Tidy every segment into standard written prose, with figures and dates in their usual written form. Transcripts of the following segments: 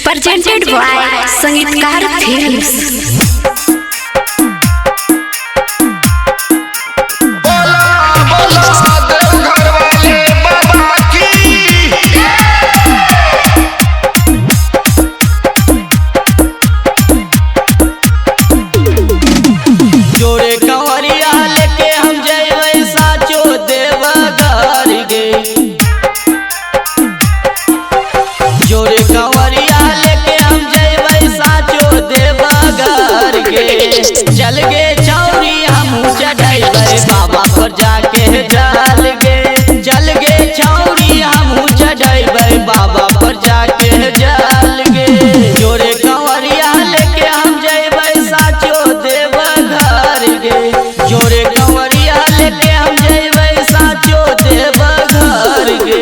presented by संगीतकार films. जोरे कंवरिया लेके हम जय साचो देवघर गे। जोरे कंवरिया लेके हम जय साचो देवघर गे। चल गे छौरी हम चढ़ाई बाबा पर जाके जल गे। चल गे छौरी हम चढ़ाई बाबा पर जाके जल गे। जोरे कंवरिया लेके हम जय साचो देवघर गे। जोरे कंवरिया लेके हम जय साचो देवघर गे।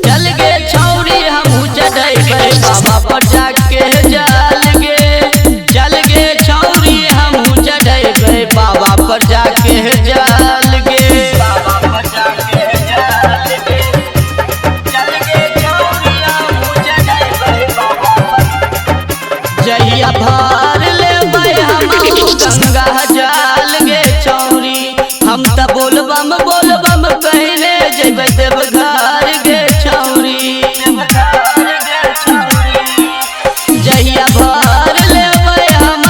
चल गे छौरी हम चढ़ाई बाबा पर जाके जल गे। चल गे छौरी हम चढ़ाई बाबा पर जाके जल गे। बाबा पर जाके जल गे। चल गे छौरी हम चढ़ाई बाबा पर जहिया भर ले हम गंगा जल गे छौरी। हम त बोलबम कहले जेबै देवघर गे छौरी। जहिया भर ले हम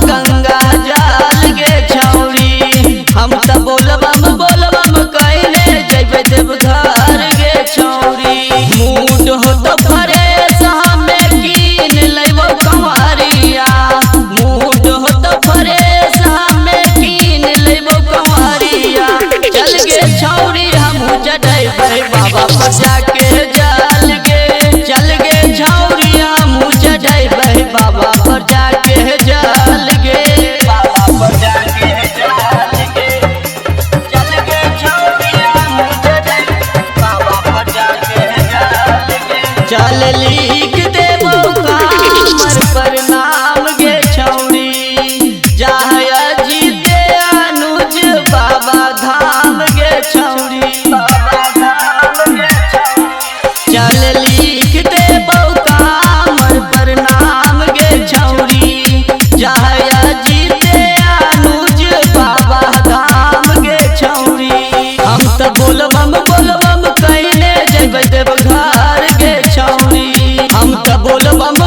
गंगा जल गे छौरी। हम त बोलबम कहले जेबै देवघर गे छौरी। मूड हो तो फ्रेश हमे कीन लेबो कंवरिया। मूड हो तो फ्रेश हमे कीन लेबो कंवरिया। चल गे छौरी हम चढ़ाई बाबा पर जाके जल गे। चल गे छौरी हम चढ़ाई बाबा पर जाके जल गे। बाबा पर जाके जल गे। चल गे छौरी हम चढ़ाई बाबा पर जाके जल गे। चल लिख देबो कामर पर नाम गे छौरी। जाय जीते अनुज बाबा धाम गे छौरी। बाबा धाम गे छौरी। चल लिख देबो कामर पर नाम गे छौरी। जाय जीते अनुज बाबा धाम गे छौरी। हम त बोलबम कहले जेबै देवघर गे छौरी। हम त बोलबम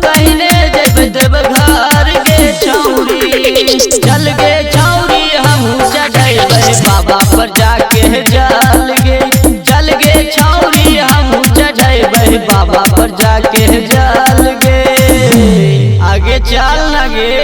कहले जेबै देवघर गे छौरी। चल गे छौरी हम चढ़ाई बाबा पर जाके जल गे। चल गे छौरी हम चढ़ाई बाबा पर जाके जल गे। आगे चल न गे।